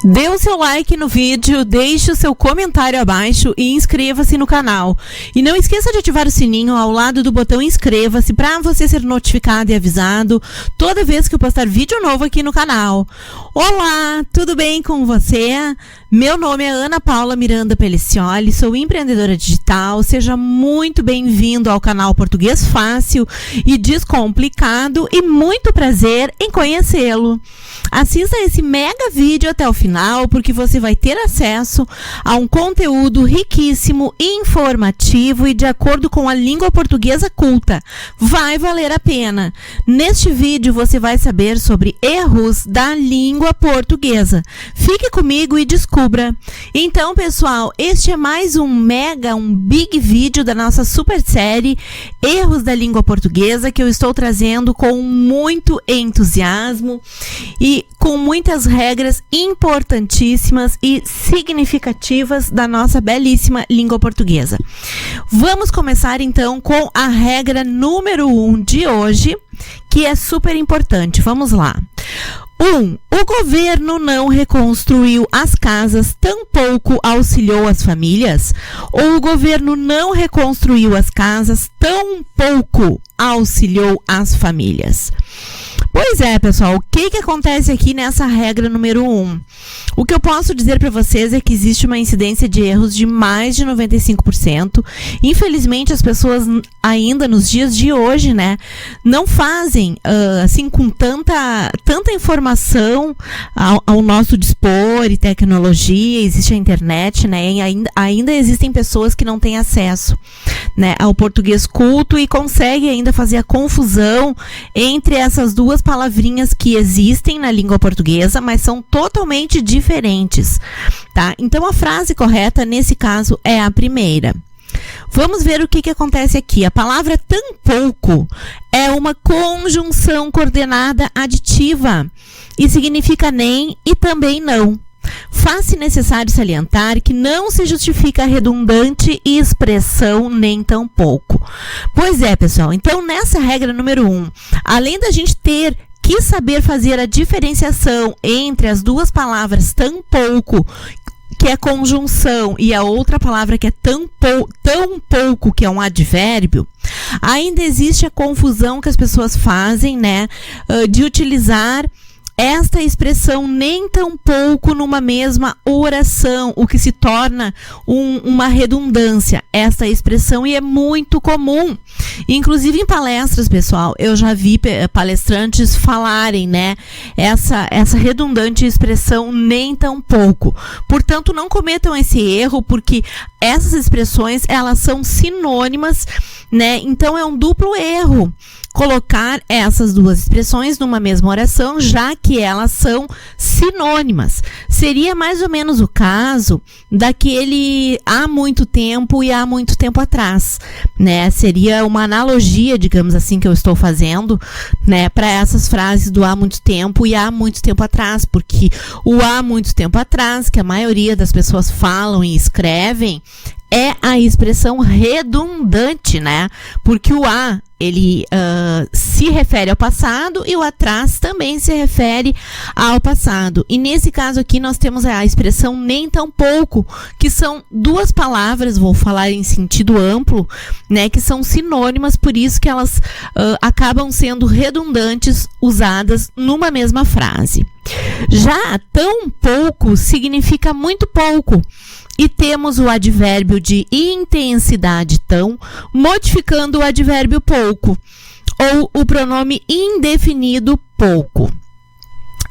Dê o seu like no vídeo, deixe o seu comentário abaixo e inscreva-se no canal. E não esqueça de ativar o sininho ao lado do botão inscreva-se para você ser notificado e avisado toda vez que eu postar vídeo novo aqui no canal. Olá, tudo bem com você? Meu nome é Ana Paula Miranda Pelicioli, sou empreendedora digital. Seja muito bem-vindo ao canal Português Fácil e Descomplicado e muito prazer em conhecê-lo. Assista esse mega vídeo até o final, porque você vai ter acesso a um conteúdo riquíssimo, informativo e de acordo com a língua portuguesa culta. Vai valer a pena. Neste vídeo você vai saber sobre erros da língua portuguesa. Fique comigo e descubra. Então, pessoal, este é mais um big vídeo da nossa super série Erros da Língua Portuguesa, que eu estou trazendo com muito entusiasmo e com muitas regras importantíssimas e significativas da nossa belíssima língua portuguesa. Vamos começar então com a regra número 1 de hoje, que é super importante. Vamos lá. 1. O governo não reconstruiu as casas, tampouco auxiliou as famílias? Ou o governo não reconstruiu as casas, tampouco auxiliou as famílias? Pois é, pessoal, o que acontece aqui nessa regra número 1? O que eu posso dizer para vocês é que existe uma incidência de erros de mais de 95%. Infelizmente, as pessoas ainda nos dias de hoje, né, não fazem, assim, com tanta informação ao nosso dispor e tecnologia, existe a internet, né, e ainda existem pessoas que não têm acesso, né, ao português culto e conseguem ainda fazer a confusão entre essas duas palavrinhas que existem na língua portuguesa, mas são totalmente diferentes, tá? Então, a frase correta, nesse caso, é a primeira. Vamos ver o que acontece aqui. A palavra tampouco é uma conjunção coordenada aditiva e significa nem e também não. Faz-se necessário salientar que não se justifica a redundante expressão nem tampouco. Pois é, pessoal. Então, nessa regra número 1, além da gente ter que saber fazer a diferenciação entre as duas palavras tampouco, que é conjunção, e a outra palavra que é tão pouco, que é um advérbio, ainda existe a confusão que as pessoas fazem, né, de utilizar esta expressão nem tão pouco numa mesma oração, o que se torna uma redundância, esta expressão, e é muito comum. Inclusive em palestras, pessoal, eu já vi palestrantes falarem, né, essa redundante expressão nem tão pouco. Portanto, não cometam esse erro, porque essas expressões, elas são sinônimas, né, então é um duplo erro colocar essas duas expressões numa mesma oração, já que elas são sinônimas. Seria mais ou menos o caso daquele há muito tempo e há muito tempo atrás, né? Seria uma analogia, digamos assim, que eu estou fazendo, né, para essas frases do há muito tempo e há muito tempo atrás, porque o há muito tempo atrás, que a maioria das pessoas falam e escrevem, é a expressão redundante, né? Porque o há, ele se refere ao passado e o atrás também se refere ao passado. E nesse caso aqui nós temos a expressão nem tão pouco, que são duas palavras, vou falar em sentido amplo, né, que são sinônimas, por isso que elas acabam sendo redundantes, usadas numa mesma frase. Já tão pouco significa muito pouco. E temos o advérbio de intensidade tão, modificando o advérbio pouco, ou o pronome indefinido pouco.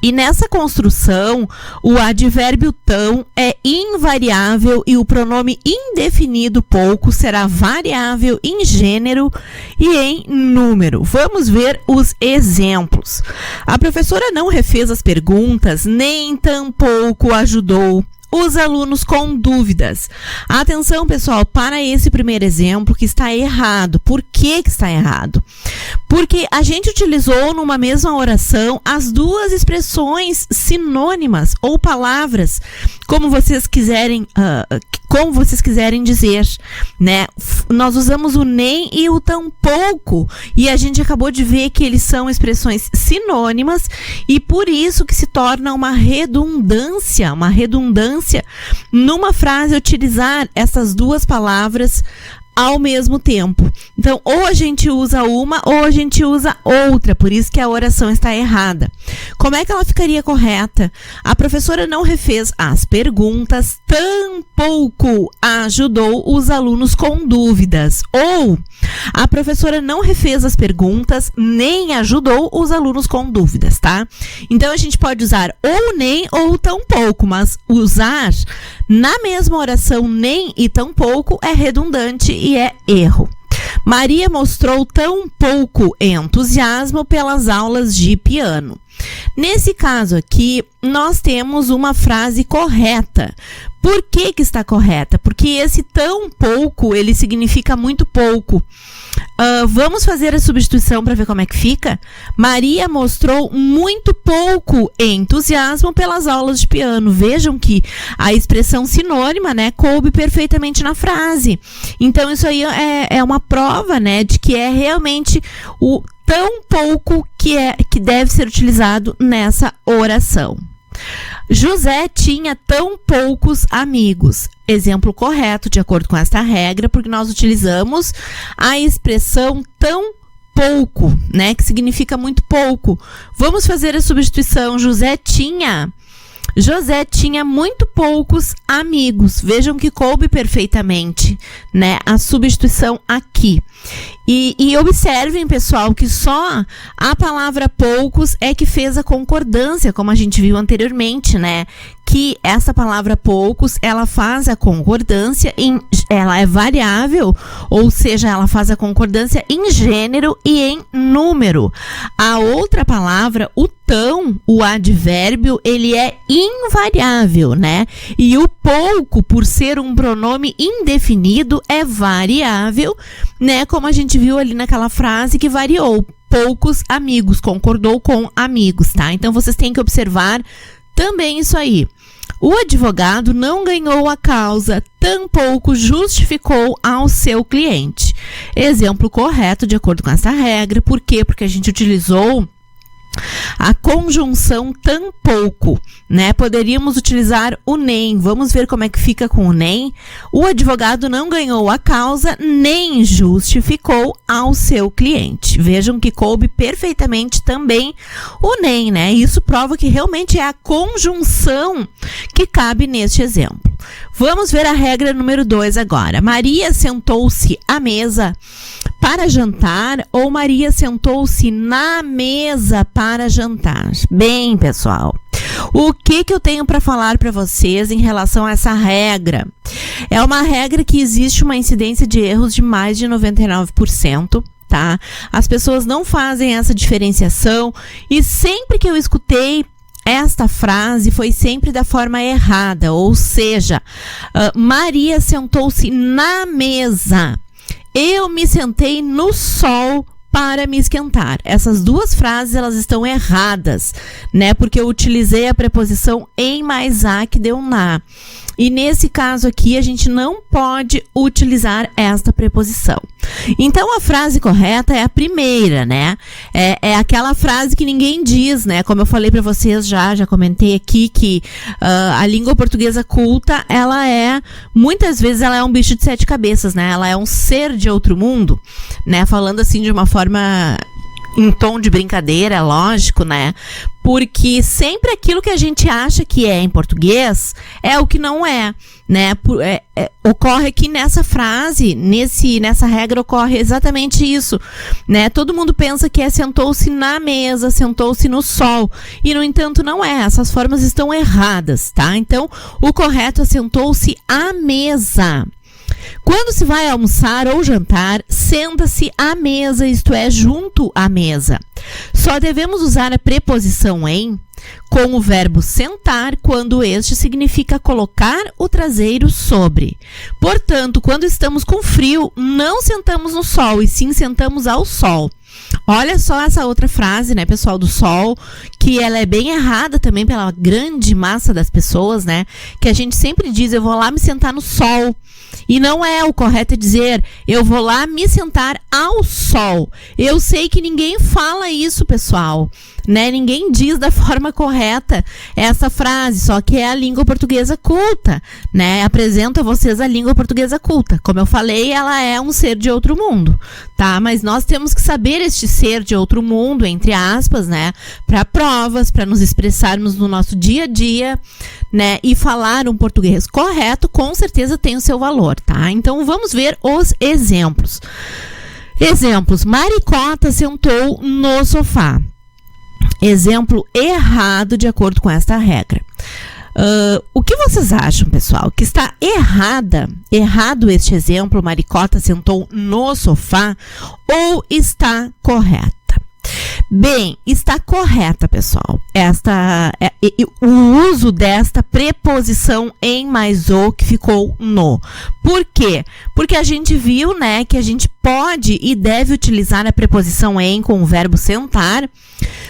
E nessa construção, o advérbio tão é invariável e o pronome indefinido pouco será variável em gênero e em número. Vamos ver os exemplos. A professora não refez as perguntas, nem tampouco ajudou. os alunos com dúvidas. Atenção, pessoal, para esse primeiro exemplo que está errado. Por que está errado? Porque a gente utilizou numa mesma oração as duas expressões sinônimas ou palavras, como vocês quiserem dizer, né? Nós usamos o nem e o tampouco, e a gente acabou de ver que eles são expressões sinônimas, e por isso que se torna uma redundância numa frase utilizar essas duas palavras ao mesmo tempo. Então, ou a gente usa uma ou a gente usa outra, por isso que a oração está errada. Como é que ela ficaria correta? A professora não refez as perguntas, tampouco ajudou os alunos com dúvidas. Ou a professora não refez as perguntas, nem ajudou os alunos com dúvidas, tá? Então, a gente pode usar ou nem ou tampouco, mas usar na mesma oração nem e tampouco é redundante e é erro. Maria mostrou tão pouco entusiasmo pelas aulas de piano. Nesse caso aqui, nós temos uma frase correta. Por que que está correta? Porque esse tão pouco, ele significa muito pouco. Vamos fazer a substituição para ver como é que fica? Maria mostrou muito pouco entusiasmo pelas aulas de piano. Vejam que a expressão sinônima, né, coube perfeitamente na frase. Então, isso aí é uma prova, né, de que é realmente o tão pouco que deve ser utilizado nessa oração. José tinha tão poucos amigos. Exemplo correto, de acordo com esta regra, porque nós utilizamos a expressão tão pouco, né, que significa muito pouco. Vamos fazer a substituição. José tinha muito poucos amigos. Vejam que coube perfeitamente, né, a substituição aqui. E observem, pessoal, que só a palavra poucos é que fez a concordância, como a gente viu anteriormente, né? Que essa palavra poucos, ela faz a concordância, ela é variável, ou seja, ela faz a concordância em gênero e em número. A outra palavra, o tão, o advérbio, ele é invariável, né? E o pouco, por ser um pronome indefinido, é variável, né? Como a gente viu ali naquela frase que variou. Poucos amigos, concordou com amigos, tá? Então, vocês têm que observar também isso aí. O advogado não ganhou a causa, tampouco justificou ao seu cliente. Exemplo correto, de acordo com essa regra. Por quê? Porque a gente utilizou a conjunção tampouco, né? Poderíamos utilizar o nem. Vamos ver como é que fica com o nem. O advogado não ganhou a causa, nem justificou ao seu cliente. Vejam que coube perfeitamente também o nem, né? Isso prova que realmente é a conjunção que cabe neste exemplo. Vamos ver a regra número 2 agora. Maria sentou-se à mesa para jantar ou Maria sentou-se na mesa para jantar? Bem, pessoal, o que eu tenho para falar para vocês em relação a essa regra? É uma regra que existe uma incidência de erros de mais de 99%. Tá? As pessoas não fazem essa diferenciação e sempre que eu escutei esta frase foi sempre da forma errada, ou seja, Maria sentou-se na mesa. Eu me sentei no sol para me esquentar. Essas duas frases, elas estão erradas, né? Porque eu utilizei a preposição em mais a que deu na. E nesse caso aqui, a gente não pode utilizar esta preposição. Então, a frase correta é a primeira, né? É aquela frase que ninguém diz, né? Como eu falei para vocês já comentei aqui que a língua portuguesa culta, muitas vezes ela é um bicho de 7 cabeças, né? Ela é um ser de outro mundo, né? Falando assim de uma forma em tom de brincadeira, lógico, né? Porque sempre aquilo que a gente acha que é em português é o que não é, né? Ocorre aqui nessa frase, nessa regra ocorre exatamente isso, né? Todo mundo pensa que sentou-se na mesa, sentou-se no sol, e no entanto não é, essas formas estão erradas, tá? Então, o correto é sentou-se à mesa. Quando se vai almoçar ou jantar, senta-se à mesa, isto é, junto à mesa. Só devemos usar a preposição em com o verbo sentar, quando este significa colocar o traseiro sobre. Portanto, quando estamos com frio, não sentamos no sol, e sim sentamos ao sol. Olha só essa outra frase, né, pessoal, do sol, que ela é bem errada também pela grande massa das pessoas, né, que a gente sempre diz, eu vou lá me sentar no sol. E não é, o correto é dizer, eu vou lá me sentar ao sol. Eu sei que ninguém fala isso, pessoal, né? Ninguém diz da forma correta essa frase, só que é a língua portuguesa culta, né? Apresento a vocês a língua portuguesa culta. Como eu falei, ela é um ser de outro mundo, tá? Mas nós temos que saber este ser de outro mundo, entre aspas, né? Para provas, para nos expressarmos no nosso dia a dia, né? E falar um português correto, com certeza tem o seu valor, tá? Então, vamos ver os exemplos. Exemplos. Maricota sentou no sofá. Exemplo errado de acordo com esta regra. O que vocês acham, pessoal? Que está errado este exemplo, Maricota sentou no sofá, ou está correta? Bem, está correta, pessoal. O uso desta preposição em mais o que ficou no. Por quê? Porque a gente viu, né, que a gente pode e deve utilizar a preposição em com o verbo sentar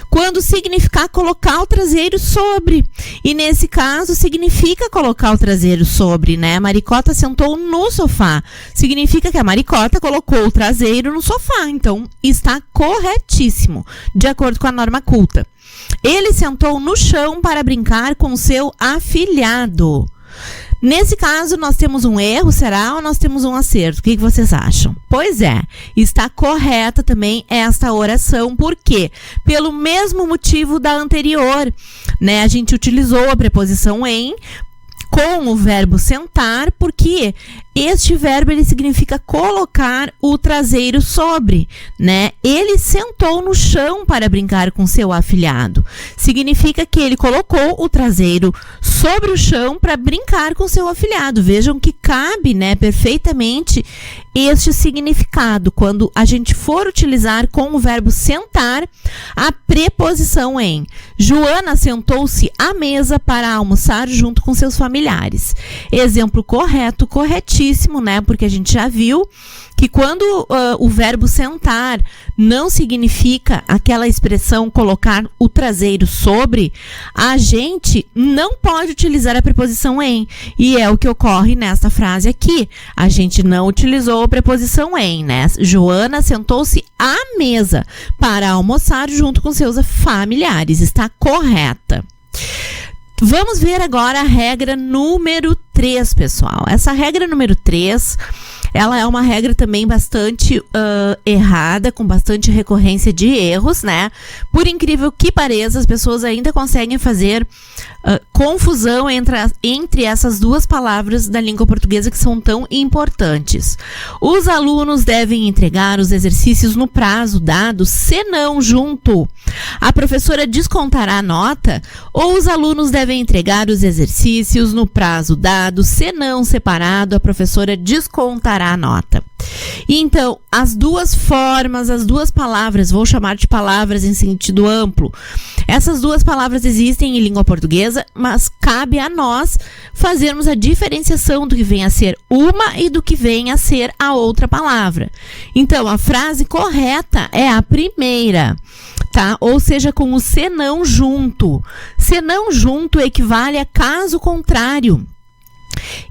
quando significar colocar o traseiro sobre. E nesse caso significa colocar o traseiro sobre, né? Maricota sentou no sofá. Significa que a Maricota colocou o traseiro no sofá. Então, está corretíssimo, de acordo com a norma culta. Ele sentou no chão para brincar com seu afilhado. Nesse caso, nós temos um erro, será? Ou nós temos um acerto? O que vocês acham? Pois é, está correta também esta oração. Por quê? Pelo mesmo motivo da anterior, né? A gente utilizou a preposição em com o verbo sentar, porque este verbo ele significa colocar o traseiro sobre, né? Ele sentou no chão para brincar com seu afilhado. Significa que ele colocou o traseiro sobre o chão para brincar com seu afilhado. Vejam que cabe, né, perfeitamente este significado quando a gente for utilizar com o verbo sentar a preposição em. Joana sentou-se à mesa para almoçar junto com seus familiares. Exemplo correto, corretíssimo, né? Porque a gente já viu que quando o verbo sentar não significa aquela expressão colocar o traseiro sobre, a gente não pode utilizar a preposição em. E é o que ocorre nessa frase aqui. A gente não utilizou a preposição em, né? Joana sentou-se à mesa para almoçar junto com seus familiares. Está correta. Vamos ver agora a regra número 3, pessoal. Essa regra número 3, ela é uma regra também bastante errada, com bastante recorrência de erros, né? Por incrível que pareça, as pessoas ainda conseguem fazer confusão entre essas duas palavras da língua portuguesa que são tão importantes. Os alunos devem entregar os exercícios no prazo dado, senão junto. A professora descontará a nota, ou os alunos devem entregar os exercícios no prazo dado, senão separado, a professora descontará a nota. Então, as duas formas, as duas palavras, vou chamar de palavras em sentido amplo, essas duas palavras existem em língua portuguesa, mas cabe a nós fazermos a diferenciação do que vem a ser uma e do que vem a ser a outra palavra. Então, a frase correta é a primeira, tá? Ou seja, com o senão junto. Senão junto equivale a caso contrário.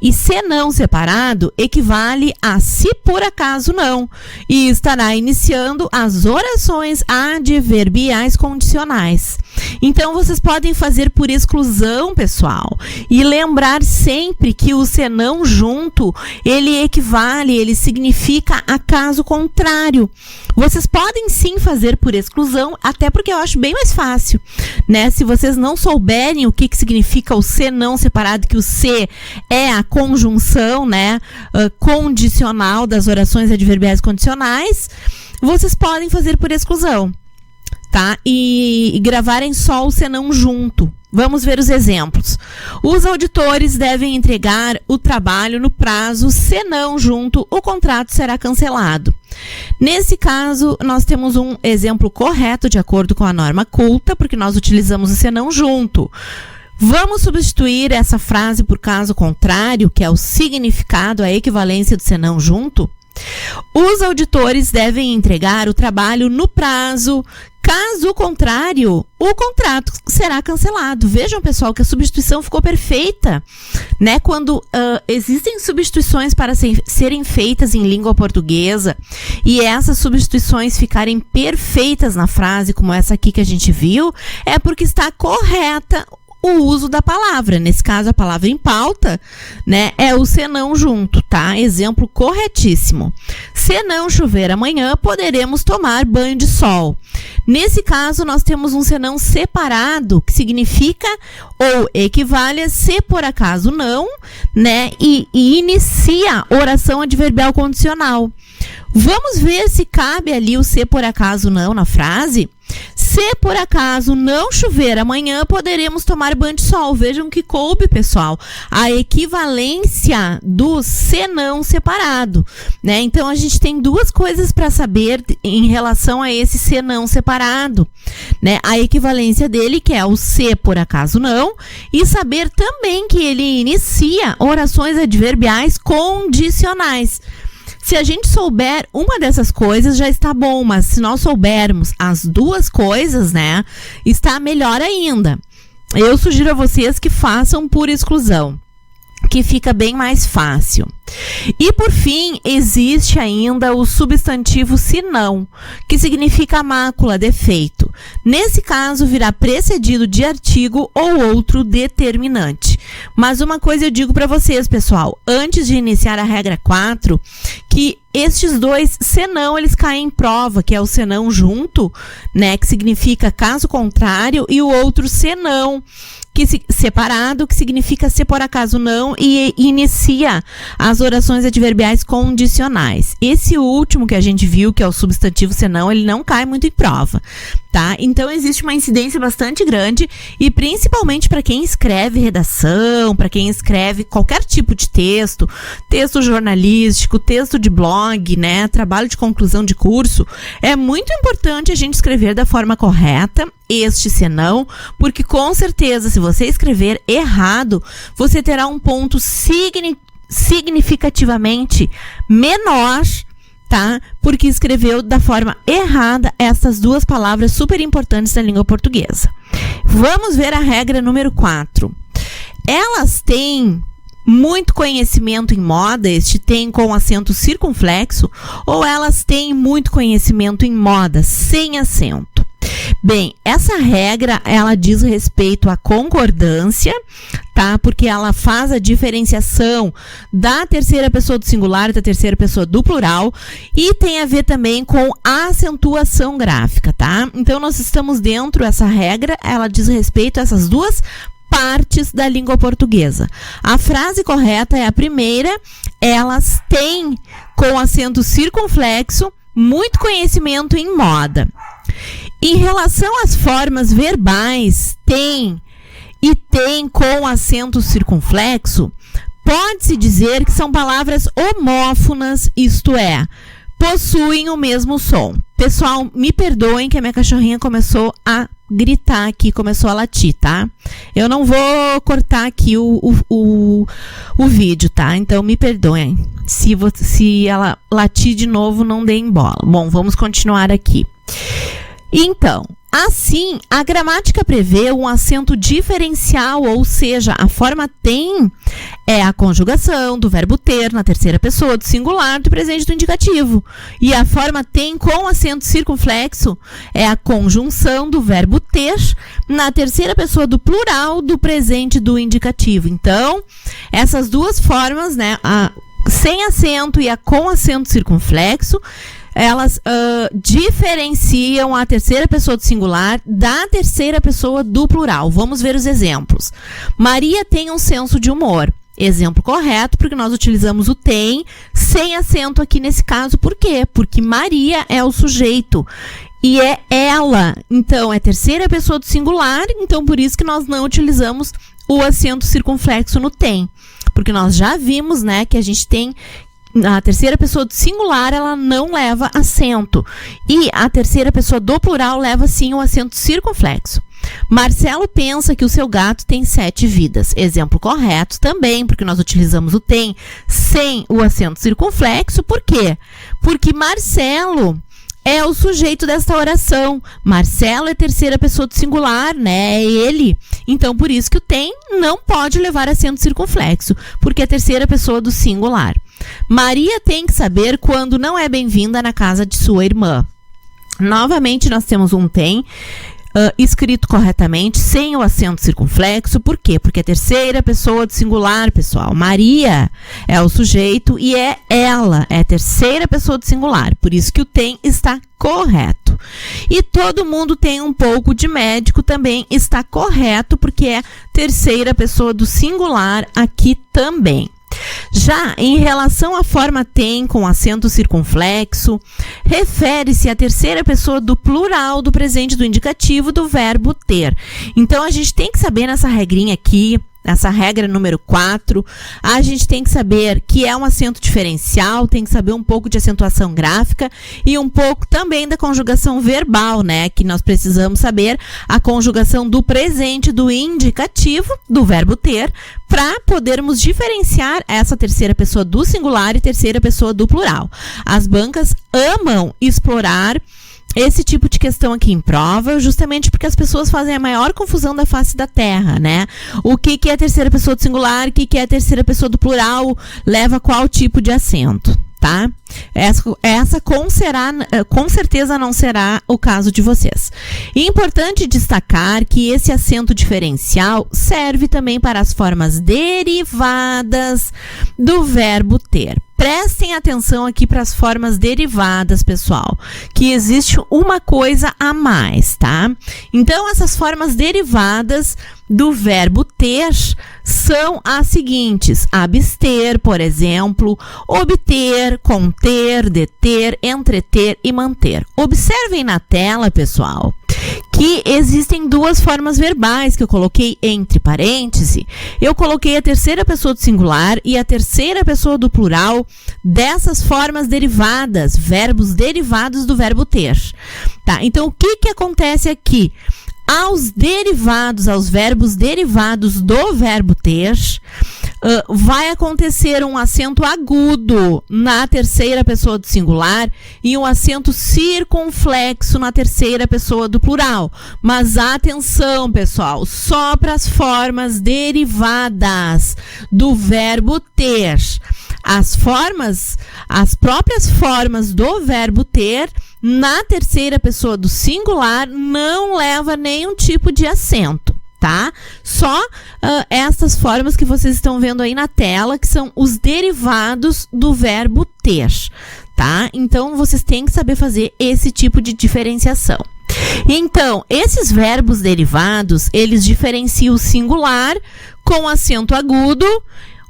E senão separado equivale a se por acaso não, e estará iniciando as orações adverbiais condicionais. Então, vocês podem fazer por exclusão, pessoal, e lembrar sempre que o senão junto, ele significa a caso contrário. Vocês podem sim fazer por exclusão, até porque eu acho bem mais fácil, né? Se vocês não souberem o que significa o senão separado, que o se é a conjunção, né, condicional das orações adverbiais condicionais, vocês podem fazer por exclusão. tá? E gravarem só o senão junto. Vamos ver os exemplos. Os auditores devem entregar o trabalho no prazo, senão junto, o contrato será cancelado. Nesse caso, nós temos um exemplo correto de acordo com a norma culta, porque nós utilizamos o senão junto. Vamos substituir essa frase por caso contrário, que é o significado, a equivalência do senão junto. Os auditores devem entregar o trabalho no prazo. Caso contrário, o contrato será cancelado. Vejam, pessoal, que a substituição ficou perfeita, né? Quando existem substituições para serem feitas em língua portuguesa e essas substituições ficarem perfeitas na frase, como essa aqui que a gente viu, é porque está correta o uso da palavra. Nesse caso, a palavra em pauta, né, é o senão junto, tá? Exemplo corretíssimo. Se não chover amanhã, poderemos tomar banho de sol. Nesse caso, nós temos um senão separado, que significa ou equivale a se por acaso não, né? E inicia oração adverbial condicional. Vamos ver se cabe ali o se por acaso não na frase. Se por acaso não chover amanhã, poderemos tomar banho de sol. Vejam que coube, pessoal, a equivalência do senão separado, né? Então, a gente tem duas coisas para saber em relação a esse senão separado, né? A equivalência dele, que é o se por acaso não, e saber também que ele inicia orações adverbiais condicionais. Se a gente souber uma dessas coisas, já está bom, mas se nós soubermos as duas coisas, né, está melhor ainda. Eu sugiro a vocês que façam por exclusão, que fica bem mais fácil. E, por fim, existe ainda o substantivo senão, que significa mácula, defeito. Nesse caso, virá precedido de artigo ou outro determinante. Mas uma coisa eu digo para vocês, pessoal, antes de iniciar a regra 4, que estes dois senão, eles caem em prova, que é o senão junto, né, que significa caso contrário, e o outro senão, separado, que significa se por acaso não, e inicia as orações adverbiais condicionais. Esse último que a gente viu, que é o substantivo senão, ele não cai muito em prova, tá? Então, existe uma incidência bastante grande, e principalmente para quem escreve redação, para quem escreve qualquer tipo de texto, texto jornalístico, texto de blog, né, trabalho de conclusão de curso, é muito importante a gente escrever da forma correta este senão, porque com certeza, se você escrever errado, você terá um ponto significativamente menor, tá? Porque escreveu da forma errada essas duas palavras super importantes da língua portuguesa. Vamos ver a regra número 4. Elas têm muito conhecimento em moda, este tem com acento circunflexo, ou elas têm muito conhecimento em moda sem acento? Bem, essa regra, ela diz respeito à concordância, tá? Porque ela faz a diferenciação da terceira pessoa do singular e da terceira pessoa do plural, e tem a ver também com a acentuação gráfica, tá? Então, nós estamos dentro, essa regra, ela diz respeito a essas duas partes da língua portuguesa. A frase correta é a primeira: elas têm com acento circunflexo muito conhecimento em moda. Em relação às formas verbais tem e tem com acento circunflexo, pode-se dizer que são palavras homófonas, isto é, possuem o mesmo som. Pessoal, me perdoem que a minha cachorrinha começou a gritar aqui, começou a latir, tá? Eu não vou cortar aqui o vídeo, tá? Então, me perdoem. Se ela latir de novo, não deem bola. Bom, vamos continuar aqui. Então, assim, a gramática prevê um acento diferencial, ou seja, a forma tem é a conjugação do verbo ter na terceira pessoa do singular do presente do indicativo. E a forma tem com acento circunflexo é a conjunção do verbo ter na terceira pessoa do plural do presente do indicativo. Então, essas duas formas, né, a sem acento e a com acento circunflexo, elas diferenciam a terceira pessoa do singular da terceira pessoa do plural. Vamos ver os exemplos. Maria tem um senso de humor. Exemplo correto, porque nós utilizamos o tem sem acento aqui nesse caso. Por quê? Porque Maria é o sujeito e é ela. Então, é terceira pessoa do singular, então por isso que nós não utilizamos o acento circunflexo no tem. Porque nós já vimos, né, que a gente tem a terceira pessoa do singular, ela não leva acento. E a terceira pessoa do plural leva sim o acento circunflexo. Marcelo pensa que o seu gato tem 7 vidas. Exemplo correto também, porque nós utilizamos o tem sem o acento circunflexo. Por quê? Porque Marcelo é o sujeito desta oração. Marcelo é terceira pessoa do singular, né? É ele. Então, por isso que o tem não pode levar acento circunflexo, porque é terceira pessoa do singular. Maria tem que saber quando não é bem-vinda na casa de sua irmã. Novamente, nós temos um tem escrito corretamente, sem o acento circunflexo. Por quê? Porque é terceira pessoa do singular, pessoal. Maria é o sujeito e é ela, é a terceira pessoa do singular. Por isso que o tem está correto. E todo mundo tem um pouco de médico também está correto, porque é terceira pessoa do singular aqui também. Já em relação à forma tem com acento circunflexo, refere-se à terceira pessoa do plural do presente do indicativo do verbo ter. Então, a gente tem que saber nessa regrinha aqui, essa regra número 4, a gente tem que saber que é um acento diferencial, tem que saber um pouco de acentuação gráfica e um pouco também da conjugação verbal, né? Que nós precisamos saber a conjugação do presente do indicativo do verbo ter para podermos diferenciar essa terceira pessoa do singular e terceira pessoa do plural. As bancas amam explorar esse tipo de questão aqui em prova, justamente porque as pessoas fazem a maior confusão da face da terra, né? O que é a terceira pessoa do singular, o que é a terceira pessoa do plural, leva qual tipo de acento, tá? Essa com certeza não será o caso de vocês. E importante destacar que esse acento diferencial serve também para as formas derivadas do verbo ter. Prestem atenção aqui para as formas derivadas, pessoal, que existe uma coisa a mais, tá? Então, essas formas derivadas do verbo ter são as seguintes: abster, por exemplo, obter, conter, deter, entreter e manter. Observem na tela, pessoal, que existem duas formas verbais que eu coloquei entre parênteses. Eu coloquei a terceira pessoa do singular e a terceira pessoa do plural dessas formas derivadas, verbos derivados do verbo ter. Tá? Então, o que acontece aqui? Aos verbos derivados do verbo ter, vai acontecer um acento agudo na terceira pessoa do singular e um acento circunflexo na terceira pessoa do plural. Mas atenção, pessoal, só para as formas derivadas do verbo ter. As próprias formas do verbo ter na terceira pessoa do singular não leva nenhum tipo de acento, tá? Só essas formas que vocês estão vendo aí na tela, que são os derivados do verbo ter, tá? Então, vocês têm que saber fazer esse tipo de diferenciação. Então, esses verbos derivados, eles diferenciam o singular com acento agudo,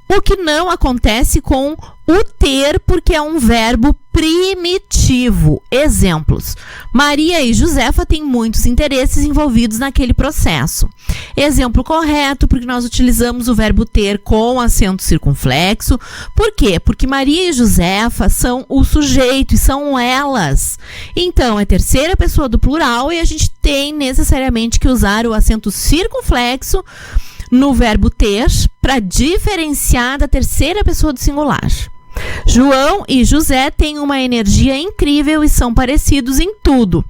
o que não acontece com o ter, porque é um verbo primitivo. Exemplos: Maria e Josefa têm muitos interesses envolvidos naquele processo. Exemplo correto, porque nós utilizamos o verbo ter com acento circunflexo. Por quê? Porque Maria e Josefa são o sujeito e são elas. Então, é terceira pessoa do plural e a gente tem necessariamente que usar o acento circunflexo no verbo ter para diferenciar da terceira pessoa do singular. João e José têm uma energia incrível e são parecidos em tudo.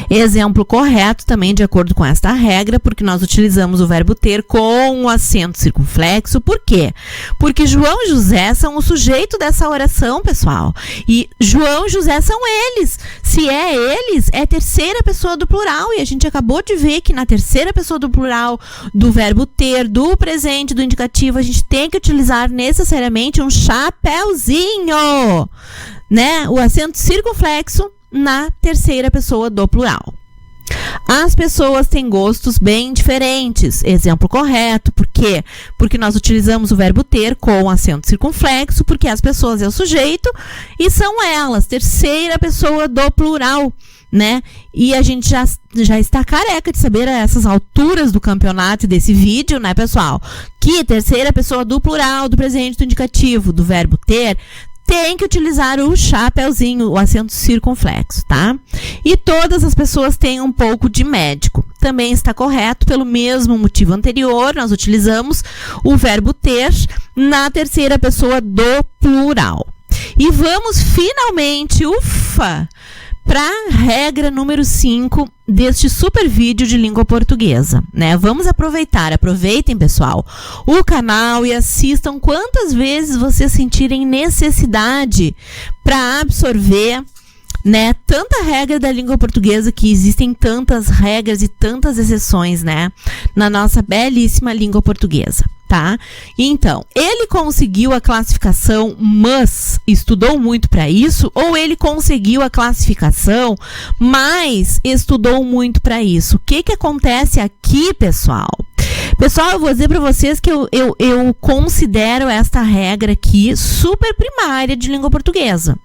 Exemplo correto também de acordo com esta regra, porque nós utilizamos o verbo ter com o acento circunflexo. Por quê? Porque João e José são o sujeito dessa oração, pessoal. E João e José são eles. Se é eles, é terceira pessoa do plural. E a gente acabou de ver que na terceira pessoa do plural do verbo ter, do presente, do indicativo, a gente tem que utilizar necessariamente um chapéuzinho, né? O acento circunflexo na terceira pessoa do plural. As pessoas têm gostos bem diferentes. Exemplo correto. Por quê? Porque nós utilizamos o verbo ter com acento circunflexo, porque as pessoas é o sujeito e são elas, terceira pessoa do plural, né? E a gente já está careca de saber a essas alturas do campeonato e desse vídeo, né, pessoal? Que terceira pessoa do plural do presente do indicativo do verbo ter tem que utilizar o chapeuzinho, o acento circunflexo, tá? E todas as pessoas têm um pouco de médico. Também está correto, pelo mesmo motivo anterior, nós utilizamos o verbo ter na terceira pessoa do plural. E vamos finalmente, ufa, para a regra número 5 deste super vídeo de língua portuguesa, né? Vamos aproveitem, pessoal, o canal e assistam quantas vezes vocês sentirem necessidade para absorver, né, tanta regra da língua portuguesa, que existem tantas regras e tantas exceções, né, na nossa belíssima língua portuguesa, tá? Então, ele conseguiu a classificação, mas estudou muito para isso, ou ele conseguiu a classificação, mas estudou muito para isso? O que acontece aqui, pessoal? Pessoal, eu vou dizer para vocês que eu considero esta regra aqui super primária de língua portuguesa,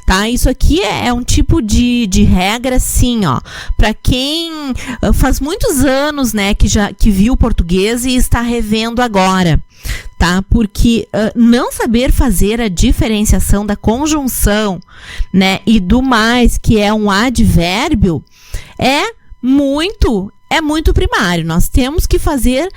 tá? Isso aqui é um tipo de regra, assim, ó, para quem faz muitos anos, né, que viu português e está revendo agora, tá? Porque não saber fazer a diferenciação da conjunção, né, e do mais, que é um advérbio, é muito primário. Nós temos que saber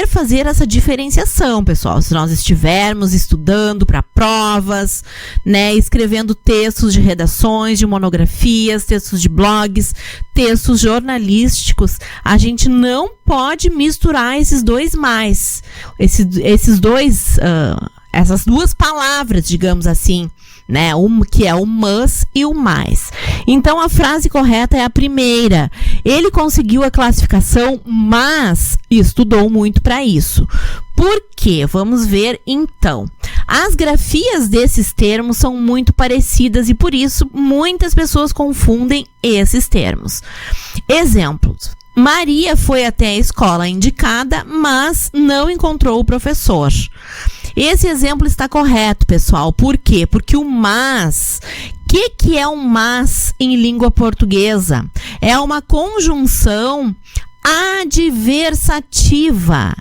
fazer essa diferenciação, pessoal. Se nós estivermos estudando para provas, né, escrevendo textos de redações, de monografias, textos de blogs, textos jornalísticos, a gente não pode misturar esses dois mais. Essas duas palavras, digamos assim, né, que é o mas e o mais. Então, a frase correta é a primeira. Ele conseguiu a classificação, mas estudou muito para isso. Por quê? Vamos ver, então. As grafias desses termos são muito parecidas e, por isso, muitas pessoas confundem esses termos. Exemplos. Maria foi até a escola indicada, mas não encontrou o professor. Esse exemplo está correto, pessoal. Por quê? Porque o mas... O que é um mas em língua portuguesa? É uma conjunção adversativa.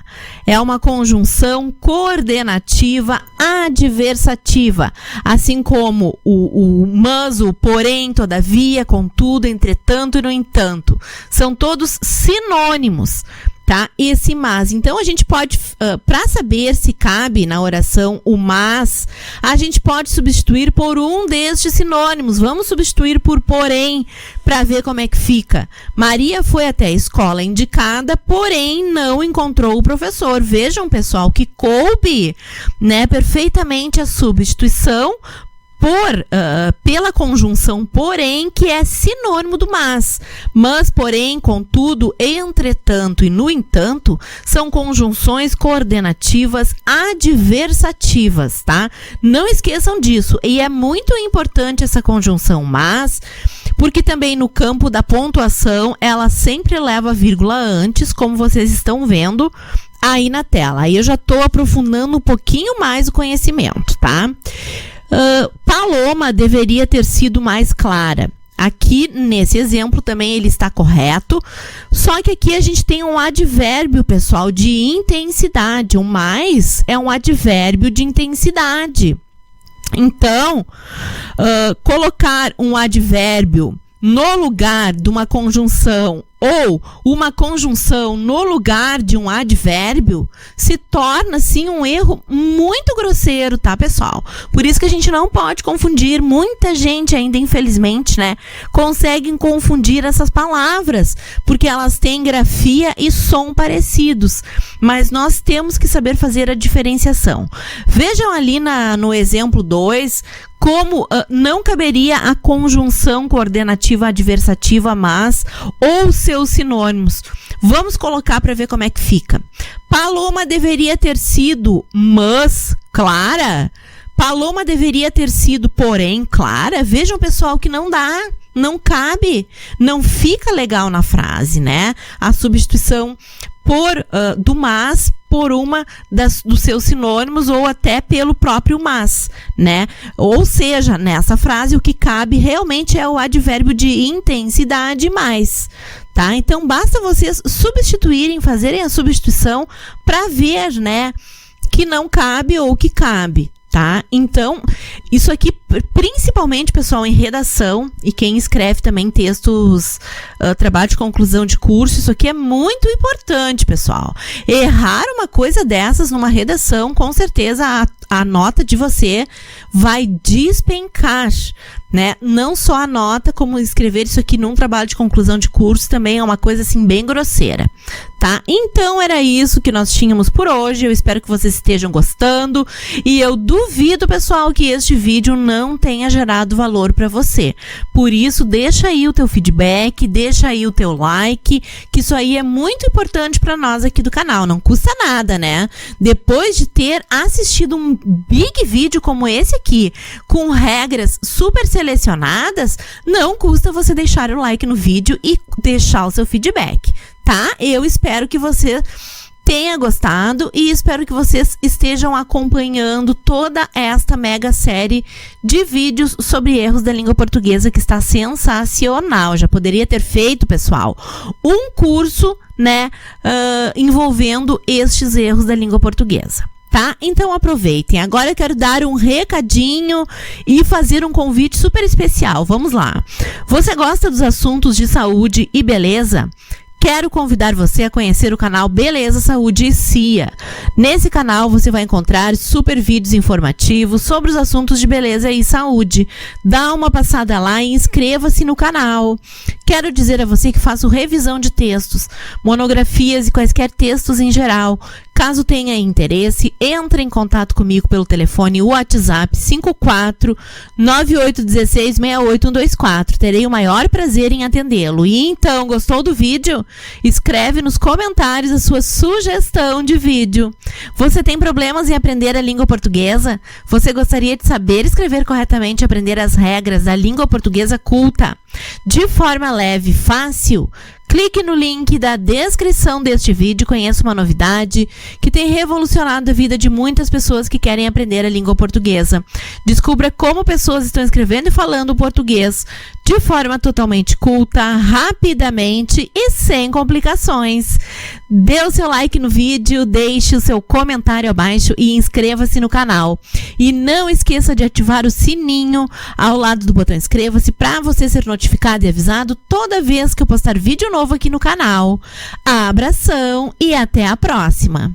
É uma conjunção coordenativa adversativa. Assim como o mas, o porém, todavia, contudo, entretanto e no entanto. São todos sinônimos, tá? Esse mas. Então, a gente pode, para saber se cabe na oração o mas, a gente pode substituir por um destes sinônimos. Vamos substituir por porém, para ver como é que fica. Maria foi até a escola indicada, porém não encontrou o professor. Vejam, pessoal, que coube, né, perfeitamente a substituição pela conjunção porém, que é sinônimo do mas. Mas, porém, contudo, entretanto e no entanto são conjunções coordenativas adversativas, tá? Não esqueçam disso. E é muito importante essa conjunção mas, porque também no campo da pontuação ela sempre leva vírgula antes, como vocês estão vendo aí na tela. Aí eu já estou aprofundando um pouquinho mais o conhecimento, tá? Paloma deveria ter sido mais clara. Aqui, nesse exemplo, também ele está correto. Só que aqui a gente tem um advérbio, pessoal, de intensidade. O mais é um advérbio de intensidade. Então, colocar um advérbio no lugar de uma conjunção ou uma conjunção no lugar de um advérbio se torna, assim, um erro muito grosseiro, tá, pessoal? Por isso que a gente não pode confundir. Muita gente ainda, infelizmente, né, conseguem confundir essas palavras, porque elas têm grafia e som parecidos. Mas nós temos que saber fazer a diferenciação. Vejam ali no exemplo 2, como não caberia a conjunção coordenativa adversativa mas ou seus sinônimos. Vamos colocar para ver como é que fica. Paloma deveria ter sido mas clara. Paloma deveria ter sido, porém, clara. Vejam, pessoal, que não dá, não cabe, não fica legal na frase, né? A substituição do mas por uma dos seus sinônimos ou até pelo próprio mas, né? Ou seja, nessa frase o que cabe realmente é o advérbio de intensidade mais, tá? Então basta vocês substituírem, fazerem a substituição para ver, né, que não cabe ou que cabe. Tá? Então, isso aqui, principalmente, pessoal, em redação, e quem escreve também textos, trabalho de conclusão de curso, isso aqui é muito importante, pessoal. Errar uma coisa dessas numa redação, com certeza a nota de você vai despencar, né? Não só a nota, como escrever isso aqui num trabalho de conclusão de curso também é uma coisa assim bem grosseira, tá? Então era isso que nós tínhamos por hoje. Eu espero que vocês estejam gostando e eu duvido, pessoal, que este vídeo não tenha gerado valor para você. Por isso, deixa aí o teu feedback, deixa aí o teu like, que isso aí é muito importante para nós aqui do canal. Não custa nada, né? Depois de ter assistido um big vídeo como esse aqui, com regras super selecionadas, não custa você deixar o like no vídeo e deixar o seu feedback, tá? Eu espero que você tenha gostado e espero que vocês estejam acompanhando toda esta mega série de vídeos sobre erros da língua portuguesa, que está sensacional. Já poderia ter feito, pessoal, um curso, né, envolvendo estes erros da língua portuguesa. Tá? Então aproveitem. Agora eu quero dar um recadinho e fazer um convite super especial. Vamos lá. Você gosta dos assuntos de saúde e beleza? Quero convidar você a conhecer o canal Beleza, Saúde e CIA. Nesse canal você vai encontrar super vídeos informativos sobre os assuntos de beleza e saúde. Dá uma passada lá e inscreva-se no canal. Quero dizer a você que faço revisão de textos, monografias e quaisquer textos em geral. Caso tenha interesse, entre em contato comigo pelo telefone WhatsApp 54 9816 68124. Terei o maior prazer em atendê-lo. E então, gostou do vídeo? Escreve nos comentários a sua sugestão de vídeo. Você tem problemas em aprender a língua portuguesa? Você gostaria de saber escrever corretamente e aprender as regras da língua portuguesa culta de forma leve e fácil? Clique no link da descrição deste vídeo e conheça uma novidade que tem revolucionado a vida de muitas pessoas que querem aprender a língua portuguesa. Descubra como pessoas estão escrevendo e falando português de forma totalmente culta, rapidamente e sem complicações. Dê o seu like no vídeo, deixe o seu comentário abaixo e inscreva-se no canal. E não esqueça de ativar o sininho ao lado do botão inscreva-se para você ser notificado e avisado toda vez que eu postar vídeo novo aqui no canal. Abração e até a próxima!